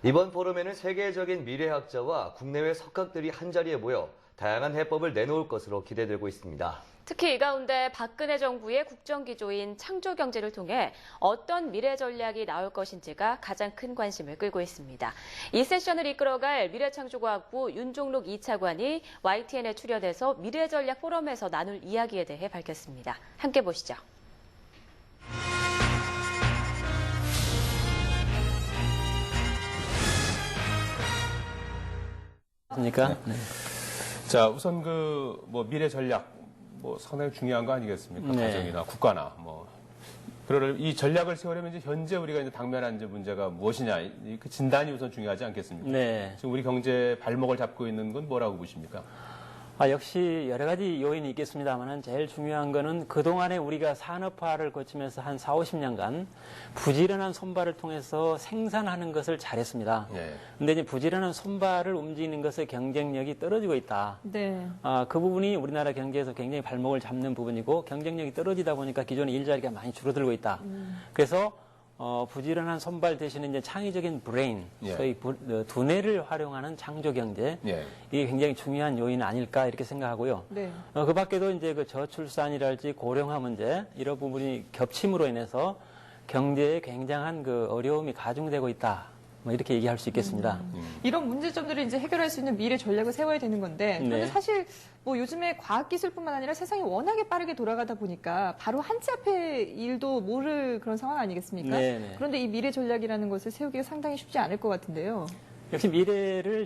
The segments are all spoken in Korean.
이번 포럼에는 세계적인 미래학자와 국내외 석학들이 한자리에 모여 다양한 해법을 내놓을 것으로 기대되고 있습니다. 특히 이 가운데 박근혜 정부의 국정기조인 창조경제를 통해 어떤 미래 전략이 나올 것인지가 가장 큰 관심을 끌고 있습니다. 이 세션을 이끌어갈 미래창조과학부 윤종록 2차관이 YTN에 출연해서 미래전략 포럼에서 나눌 이야기에 대해 밝혔습니다. 함께 보시죠. 그러니까 네. 자, 우선 미래 전략 상당히 중요한 거 아니겠습니까? 네. 가정이나 국가나 그럴 이 전략을 세우려면 이제 현재 우리가 이제 당면한 이제 문제가 무엇이냐 그 진단이 우선 중요하지 않겠습니까? 네. 지금 우리 경제 발목을 잡고 있는 건 뭐라고 보십니까? 역시 여러 가지 요인이 있겠습니다만 제일 중요한 거는 그동안에 우리가 산업화를 거치면서 한 4, 50년간 부지런한 손발을 통해서 생산하는 것을 잘했습니다. 네. 근데 이제 부지런한 손발을 움직이는 것의 경쟁력이 떨어지고 있다. 네. 그 부분이 우리나라 경제에서 굉장히 발목을 잡는 부분이고 경쟁력이 떨어지다 보니까 기존의 일자리가 많이 줄어들고 있다. 그래서 부지런한 손발 대신에 이제 창의적인 브레인, 예. 소위 두뇌를 활용하는 창조 경제, 예. 이게 굉장히 중요한 요인 아닐까 이렇게 생각하고요. 네. 그 밖에도 이제 그 저출산이랄지 고령화 문제 이런 부분이 겹침으로 인해서 경제에 굉장한 그 어려움이 가중되고 있다. 이렇게 얘기할 수 있겠습니다. 이런 문제점들을 이제 해결할 수 있는 미래 전략을 세워야 되는 건데, 그런데 네. 사실 요즘에 과학기술뿐만 아니라 세상이 워낙에 빠르게 돌아가다 보니까 바로 한치 앞의 일도 모를 그런 상황 아니겠습니까? 네네. 그런데 이 미래 전략이라는 것을 세우기가 상당히 쉽지 않을 것 같은데요. 역시 미래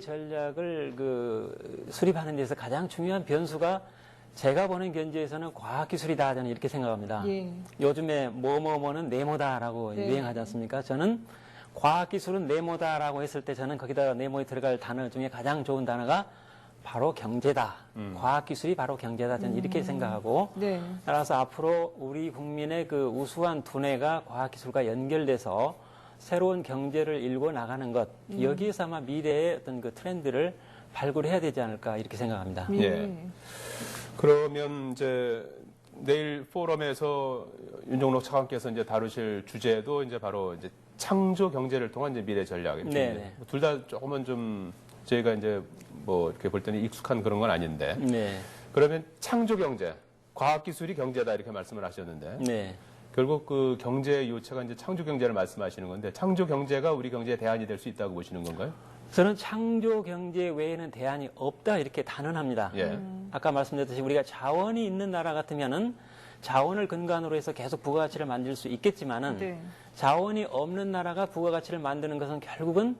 전략을 수립하는 데서 가장 중요한 변수가 제가 보는 견지에서는 과학기술이다 저는 이렇게 생각합니다. 예. 요즘에 뭐는 네모다라고 네. 유행하지 않습니까? 저는 과학기술은 네모다라고 했을 때 저는 거기다가 네모에 들어갈 단어 중에 가장 좋은 단어가 바로 경제다. 과학기술이 바로 경제다. 저는 이렇게 생각하고 네. 따라서 앞으로 우리 국민의 그 우수한 두뇌가 과학기술과 연결돼서 새로운 경제를 일궈 나가는 것 여기에서 아마 미래의 어떤 그 트렌드를 발굴해야 되지 않을까 이렇게 생각합니다. 예. 그러면 이제 내일 포럼에서 윤종록 차관께서 이제 다루실 주제도 이제 바로 이제 창조 경제를 통한 이제 미래 전략입니다. 네네. 둘 다 조금은 좀 저희가 이제 이렇게 볼 때는 익숙한 그런 건 아닌데. 네. 그러면 창조 경제, 과학 기술이 경제다 이렇게 말씀을 하셨는데. 네. 결국 그 경제의 요체가 이제 창조 경제를 말씀하시는 건데 창조 경제가 우리 경제의 대안이 될 수 있다고 보시는 건가요? 저는 창조 경제 외에는 대안이 없다 이렇게 단언합니다. 예. 아까 말씀드렸듯이 우리가 자원이 있는 나라 같으면은 자원을 근간으로 해서 계속 부가가치를 만들 수 있겠지만은 네. 자원이 없는 나라가 부가가치를 만드는 것은 결국은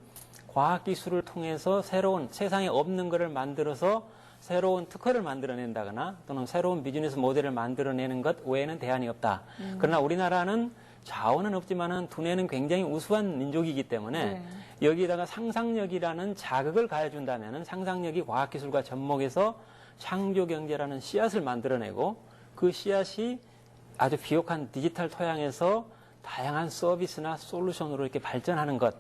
과학기술을 통해서 새로운 세상에 없는 것을 만들어서 새로운 특허를 만들어낸다거나 또는 새로운 비즈니스 모델을 만들어내는 것 외에는 대안이 없다. 그러나 우리나라는 자원은 없지만은 두뇌는 굉장히 우수한 민족이기 때문에 네. 여기에다가 상상력이라는 자극을 가해준다면은 상상력이 과학기술과 접목해서 창조경제라는 씨앗을 만들어내고 그 씨앗이 아주 비옥한 디지털 토양에서 다양한 서비스나 솔루션으로 이렇게 발전하는 것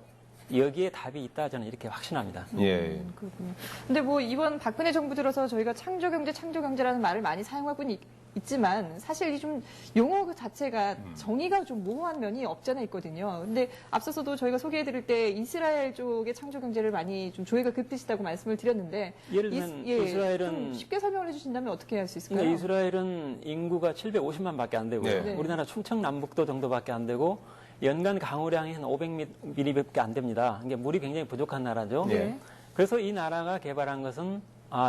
여기에 답이 있다 저는 이렇게 확신합니다. 예. 그렇군요. 근데 이번 박근혜 정부 들어서 저희가 창조경제라는 말을 많이 사용하고 있지만 사실 이 좀 용어 그 자체가 정의가 좀 모호한 면이 없잖아 있거든요. 근데 앞서서도 저희가 소개해드릴 때 이스라엘 쪽의 창조경제를 많이 좀 조예가 깊으시다고 말씀을 드렸는데 예를 들면 이스라엘은 좀 쉽게 설명을 해주신다면 어떻게 할 수 있을까요? 그러니까 이스라엘은 인구가 750만밖에 안 되고요. 네. 우리나라 충청남북도 정도밖에 안 되고 연간 강우량이 한 500ml밖에 안 됩니다. 이게 물이 굉장히 부족한 나라죠. 네. 그래서 이 나라가 개발한 것은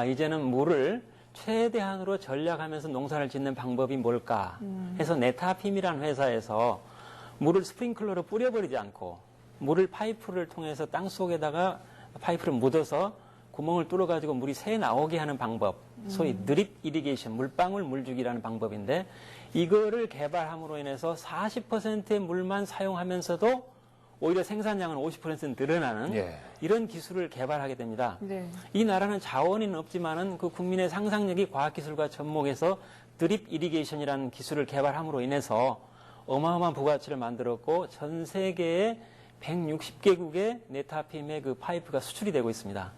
이제는 물을 최대한으로 절약하면서 농사를 짓는 방법이 뭘까 해서 네타핌이라는 회사에서 물을 스프링클러로 뿌려버리지 않고 물을 파이프를 통해서 땅 속에다가 파이프를 묻어서 구멍을 뚫어가지고 물이 새 나오게 하는 방법, 소위 드립 이리게이션, 물방울 물주기라는 방법인데 이거를 개발함으로 인해서 40%의 물만 사용하면서도 오히려 생산량은 50% 늘어나는 예. 이런 기술을 개발하게 됩니다. 네. 이 나라는 자원은 없지만은 그 국민의 상상력이 과학기술과 접목해서 드립 이리게이션이라는 기술을 개발함으로 인해서 어마어마한 부가가치를 만들었고 전 세계의 160개국의 네타핌의 그 파이프가 수출이 되고 있습니다.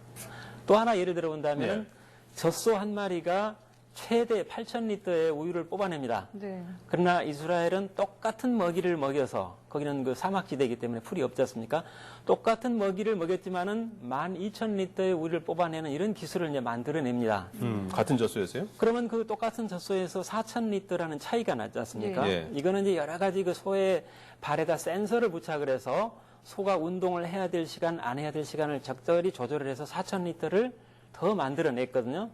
또 하나 예를 들어 본다면 젖소 한 마리가 최대 8,000리터의 우유를 뽑아냅니다. 네. 그러나 이스라엘은 똑같은 먹이를 먹여서 거기는 그 사막지대이기 때문에 풀이 없지 않습니까? 똑같은 먹이를 먹였지만은 12,000리터의 우리를 뽑아내는 이런 기술을 이제 만들어냅니다. 같은 젖소였어요? 그러면 그 똑같은 젖소에서 4,000리터라는 차이가 나지 않습니까? 예. 이거는 이제 여러 가지 그 소의 발에다 센서를 부착을 해서 소가 운동을 해야 될 시간, 안 해야 될 시간을 적절히 조절을 해서 4,000리터를 더 만들어냈거든요.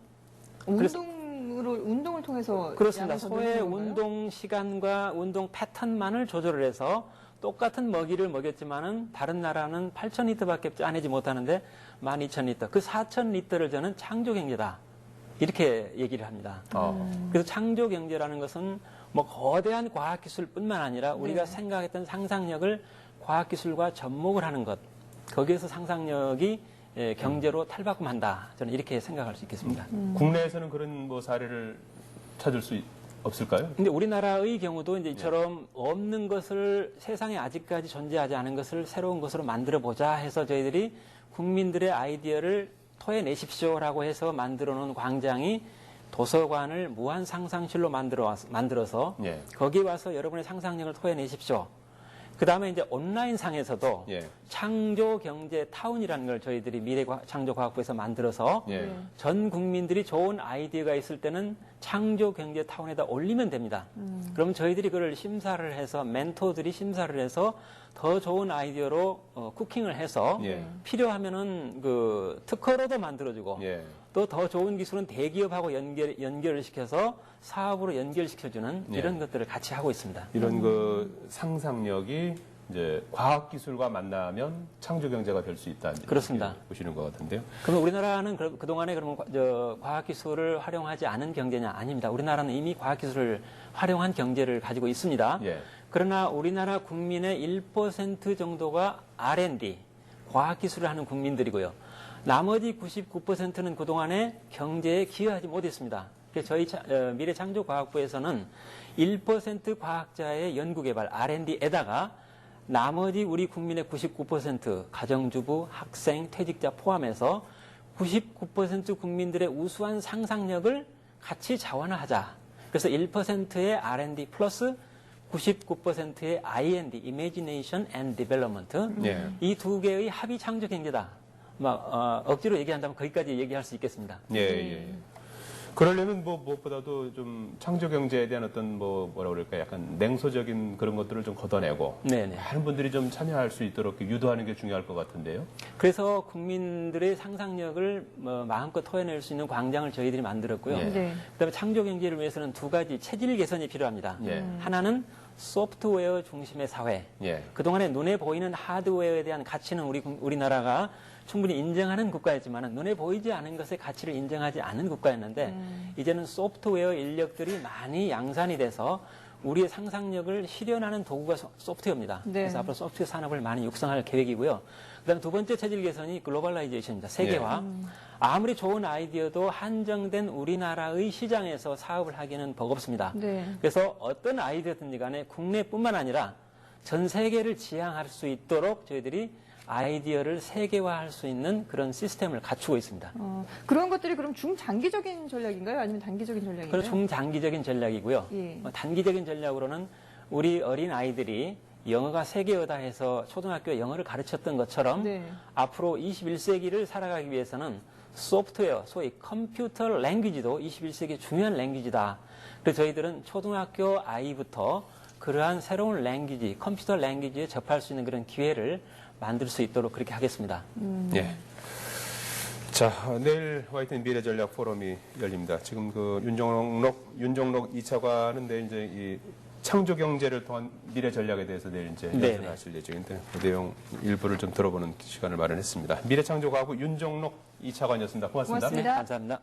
운동을 통해서 그렇습니다. 양을 더 소의 늘리는 건가요? 운동 시간과 운동 패턴만을 조절을 해서 똑같은 먹이를 먹였지만은 다른 나라는 8,000리터밖에 짜내지 못하는데 12,000리터. 그 4,000리터를 저는 창조 경제다. 이렇게 얘기를 합니다. 그래서 창조 경제라는 것은 뭐 거대한 과학 기술뿐만 아니라 우리가 생각했던 상상력을 과학 기술과 접목을 하는 것. 거기에서 상상력이 경제로 탈바꿈한다. 저는 이렇게 생각할 수 있겠습니다. 국내에서는 그런 뭐 사례를 찾을 수 없을까요? 근데 우리나라의 경우도 이제 이처럼 없는 것을 세상에 아직까지 존재하지 않은 것을 새로운 것으로 만들어 보자 해서 저희들이 국민들의 아이디어를 토해내십시오라고 해서 만들어 놓은 광장이 도서관을 무한 상상실로 만들어서 예. 거기 와서 여러분의 상상력을 토해내십시오. 그 다음에 이제 온라인 상에서도 예. 창조 경제 타운이라는 걸 저희들이 미래창조과학부에서 만들어서 예. 전 국민들이 좋은 아이디어가 있을 때는 창조 경제 타운에다 올리면 됩니다. 그럼 저희들이 그걸 심사를 해서 멘토들이 심사를 해서 더 좋은 아이디어로 쿠킹을 해서 예. 필요하면은 그 특허로도 만들어주고 예. 또 더 좋은 기술은 대기업하고 연결을 시켜서 사업으로 연결시켜주는 예. 이런 것들을 같이 하고 있습니다. 이런 그 상상력이 이제 과학 기술과 만나면 창조 경제가 될 수 있다. 그렇습니다. 이렇게 보시는 것 같은데요. 그러면 우리나라는 그동안에 그러면 과학기술을 활용하지 않은 경제냐? 아닙니다. 우리나라는 이미 과학기술을 활용한 경제를 가지고 있습니다. 예. 그러나 우리나라 국민의 1% 정도가 R&D, 과학기술을 하는 국민들이고요. 나머지 99%는 그동안에 경제에 기여하지 못했습니다. 그래서 저희 미래창조과학부에서는 1% 과학자의 연구개발, R&D에다가 나머지 우리 국민의 99% 가정주부, 학생, 퇴직자 포함해서 99% 국민들의 우수한 상상력을 같이 자원화하자. 그래서 1%의 R&D 플러스 99%의 I&D, Imagination and Development. 예. 이 두 개의 합의 창조 경제다. 억지로 얘기한다면 거기까지 얘기할 수 있겠습니다. 예, 예. 그러려면 뭐 무엇보다도 좀 창조 경제에 대한 어떤 뭐라 그럴까 약간 냉소적인 그런 것들을 좀 걷어내고 네네. 많은 분들이 좀 참여할 수 있도록 유도하는 게 중요할 것 같은데요. 그래서 국민들의 상상력을 마음껏 토해낼 수 있는 광장을 저희들이 만들었고요. 예. 네. 그다음에 창조 경제를 위해서는 두 가지 체질 개선이 필요합니다. 예. 하나는 소프트웨어 중심의 사회. 예. 그동안에 눈에 보이는 하드웨어에 대한 가치는 우리나라가 충분히 인정하는 국가였지만 눈에 보이지 않은 것의 가치를 인정하지 않은 국가였는데 이제는 소프트웨어 인력들이 많이 양산이 돼서 우리의 상상력을 실현하는 도구가 소프트웨어입니다. 네. 그래서 앞으로 소프트웨어 산업을 많이 육성할 계획이고요. 그다음 두 번째 체질 개선이 글로벌라이제이션입니다. 세계화. 아무리 좋은 아이디어도 한정된 우리나라의 시장에서 사업을 하기는 버겁습니다. 네. 그래서 어떤 아이디어든지 간에 국내뿐만 아니라 전 세계를 지향할 수 있도록 저희들이 아이디어를 세계화할 수 있는 그런 시스템을 갖추고 있습니다. 그런 것들이 그럼 중장기적인 전략인가요? 아니면 단기적인 전략인가요? 그건 중장기적인 전략이고요. 예. 단기적인 전략으로는 우리 어린 아이들이 영어가 세계어다 해서 초등학교 영어를 가르쳤던 것처럼 네. 앞으로 21세기를 살아가기 위해서는 소프트웨어, 소위 컴퓨터 랭귀지도 21세기 중요한 랭귀지다. 그래서 저희들은 초등학교 아이부터 그러한 새로운 랭귀지, 컴퓨터 랭귀지에 접할 수 있는 그런 기회를 만들 수 있도록 그렇게 하겠습니다. 예. 자, 내일 화이트 미래 전략 포럼이 열립니다. 지금 그 윤종록 2차관은 내일 이제 이 창조 경제를 통한 미래 전략에 대해서 내일 이제 네네. 연설하실 예정인데 그 내용 일부를 좀 들어보는 시간을 마련했습니다. 미래창조과학부 윤종록 2차관이었습니다. 고맙습니다. 고맙습니다. 네, 감사합니다.